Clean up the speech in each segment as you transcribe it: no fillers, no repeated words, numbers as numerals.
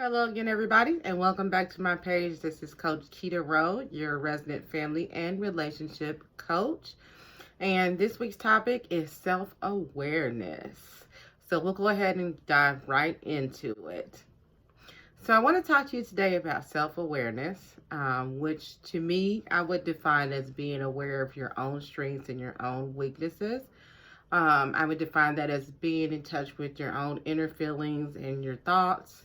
Hello again, everybody, and welcome back to my page. This is Coach Keita Rowe, your resident family and relationship coach. And this week's topic is self-awareness. So we'll go ahead and dive right into it. So I want to talk to you today about self-awareness, which to me, I would define as being aware of your own strengths and your own weaknesses. I would define that as being in touch with your own inner feelings and your thoughts.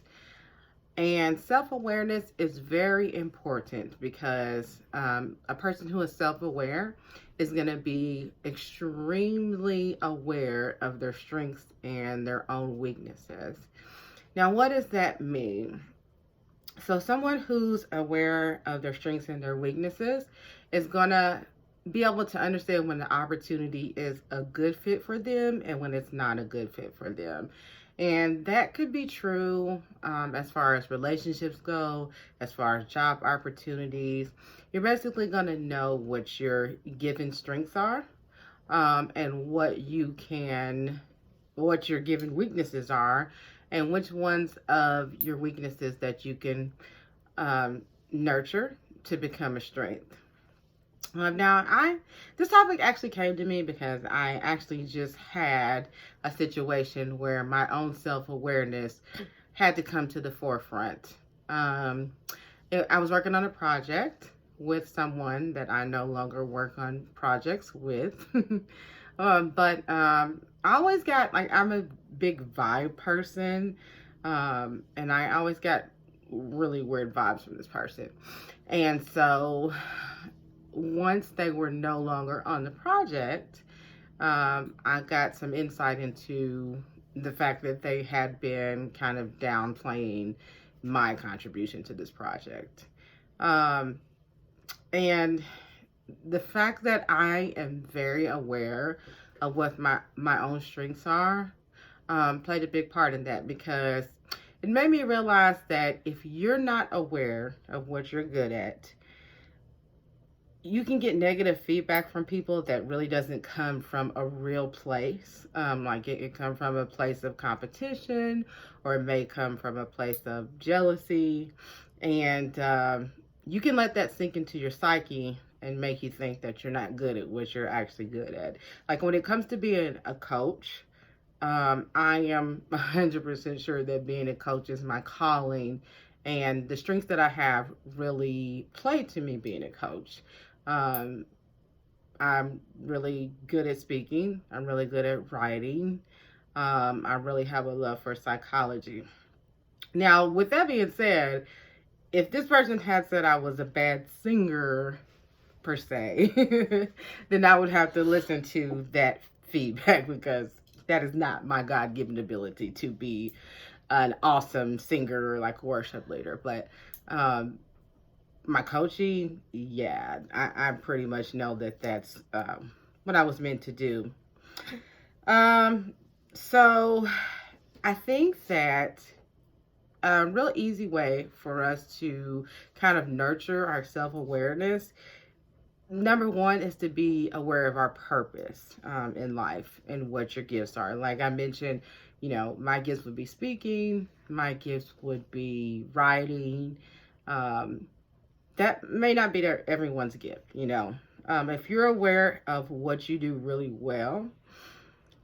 And self-awareness is very important because a person who is self-aware is going to be extremely aware of their strengths and their own weaknesses. Now, what does that mean? So someone who's aware of their strengths and their weaknesses is going to be able to understand when the opportunity is a good fit for them and when it's not a good fit for them. And that could be true as far as relationships go, as far as job opportunities. You're basically going to know what your given strengths are and what your given weaknesses are, and which ones of your weaknesses that you can nurture to become a strength. This topic actually came to me because I actually just had a situation where my own self-awareness had to come to the forefront. I was working on a project with someone that I no longer work on projects with. But I always got, I'm a big vibe person, and I always got really weird vibes from this person. And so once they were no longer on the project, I got some insight into the fact that they had been kind of downplaying my contribution to this project. And the fact that I am very aware of what my own strengths are played a big part in that, because it made me realize that if you're not aware of what you're good at, you can get negative feedback from people that really doesn't come from a real place. Like it come from a place of competition, or it may come from a place of jealousy. And you can let that sink into your psyche and make you think that you're not good at what you're actually good at. Like when it comes to being a coach, I am 100% sure that being a coach is my calling, and the strengths that I have really play to me being a coach. I'm really good at speaking. I'm really good at writing. I really have a love for psychology. Now, with that being said, if this person had said I was a bad singer, per se, then I would have to listen to that feedback, because that is not my God-given ability to be an awesome singer, like worship leader. But my coaching, yeah, I pretty much know that that's what I was meant to do. So I think that a real easy way for us to kind of nurture our self-awareness, number one, is to be aware of our purpose in life and what your gifts are. Like I mentioned, my gifts would be speaking, my gifts would be writing. That may not be everyone's gift. If you're aware of what you do really well,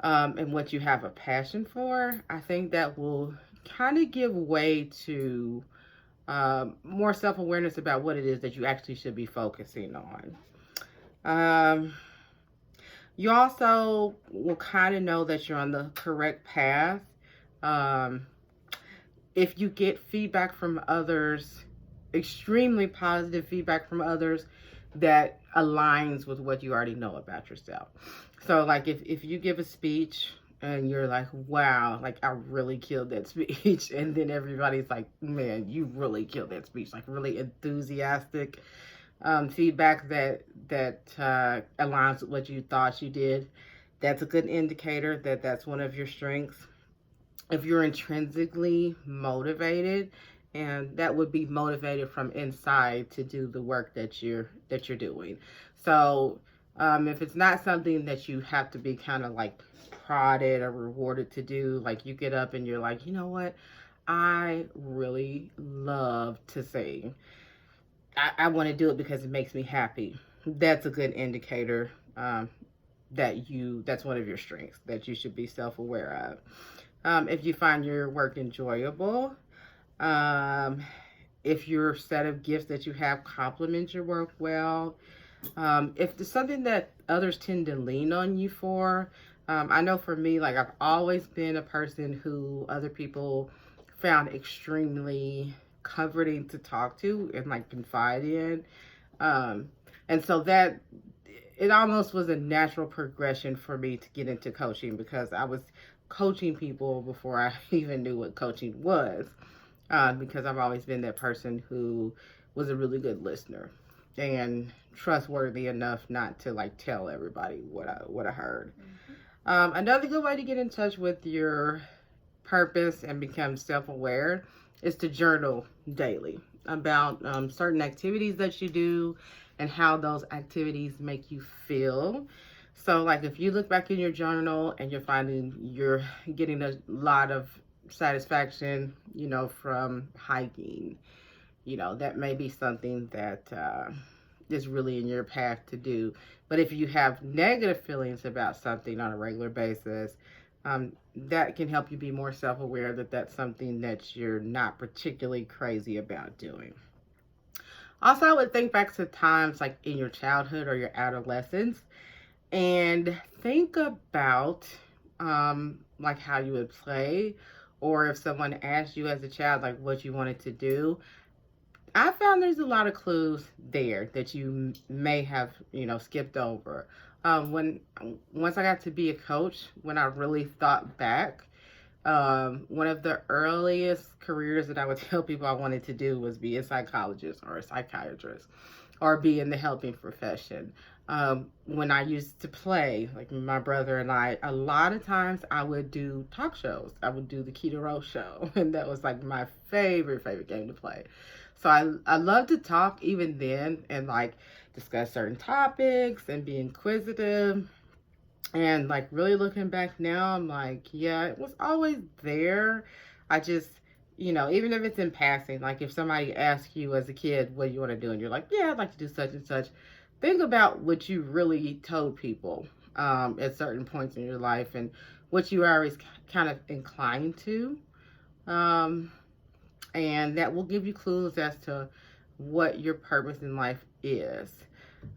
and what you have a passion for, I think that will kind of give way to more self-awareness about what it is that you actually should be focusing on. You also will kind of know that you're on the correct path if you get feedback from others, extremely positive feedback from others that aligns with what you already know about yourself. So like if you give a speech and you're like, wow, like I really killed that speech, and then everybody's like, man, you really killed that speech, like really enthusiastic feedback that aligns with what you thought you did, that's a good indicator that that's one of your strengths. If you're intrinsically motivated, and that would be motivated from inside to do the work that you're doing. So if it's not something that you have to be kind of like prodded or rewarded to do, like you get up and you're like, you know what, I really love to sing. I want to do it because it makes me happy. That's a good indicator that's one of your strengths that you should be self-aware of. If you find your work enjoyable, um, if your set of gifts that you have complements your work well, if there's something that others tend to lean on you for, I know for me, like I've always been a person who other people found extremely comforting to talk to and like confide in. Um, and so that it almost was a natural progression for me to get into coaching because I was coaching people before I even knew what coaching was. Because I've always been that person who was a really good listener and trustworthy enough not to like tell everybody what I heard. Another good way to get in touch with your purpose and become self-aware is to journal daily about certain activities that you do and how those activities make you feel. So like if you look back in your journal and you're finding you're getting a lot of satisfaction, from hiking, that may be something that is really in your path to do. But if you have negative feelings about something on a regular basis, that can help you be more self-aware that that's something that you're not particularly crazy about doing. Also, I would think back to times like in your childhood or your adolescence and think about like how you would play, or if someone asked you as a child like what you wanted to do. I found there's a lot of clues there that you may have, skipped over. Once I got to be a coach, when I really thought back, one of the earliest careers that I would tell people I wanted to do was be a psychologist or a psychiatrist or be in the helping profession. When I used to play, like my brother and I, a lot of times I would do talk shows. I would do the Keita Rowe show, and that was like my favorite game to play. So I love to talk even then and like discuss certain topics and be inquisitive. And like really looking back now, I'm like, yeah, it was always there. I just, even if it's in passing, like if somebody asks you as a kid, what do you want to do? And you're like, yeah, I'd like to do such and such. Think about what you really told people at certain points in your life and what you are always kind of inclined to. And that will give you clues as to what your purpose in life is.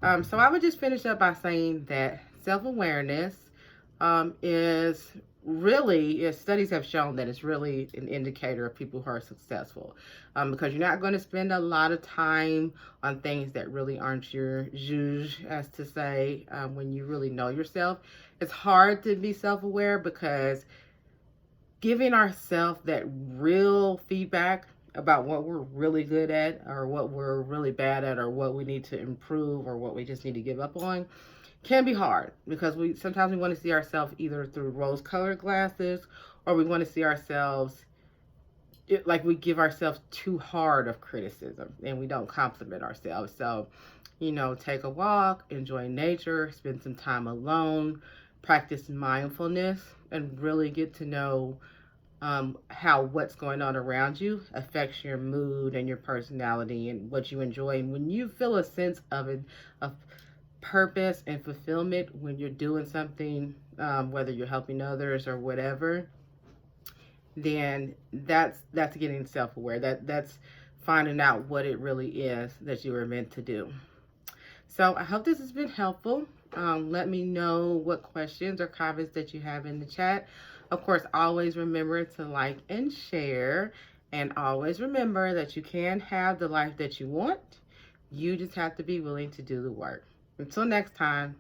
So I would just finish up by saying that self-awareness is really, as studies have shown, that it's really an indicator of people who are successful, because you're not going to spend a lot of time on things that really aren't your zhuzh, as to say, when you really know yourself. It's hard to be self-aware because giving ourselves that real feedback about what we're really good at or what we're really bad at or what we need to improve or what we just need to give up on can be hard, because sometimes we want to see ourselves either through rose-colored glasses, or we want to see ourselves like we give ourselves too hard of criticism and we don't compliment ourselves. So, take a walk, enjoy nature, spend some time alone, practice mindfulness, and really get to know how what's going on around you affects your mood and your personality and what you enjoy. And when you feel a sense of purpose and fulfillment when you're doing something, whether you're helping others or whatever, then that's getting self-aware. That's finding out what it really is that you were meant to do. So I hope this has been helpful. Let me know what questions or comments that you have in the chat. Of course, always remember to like and share, and always remember that you can have the life that you want. You just have to be willing to do the work. Until next time.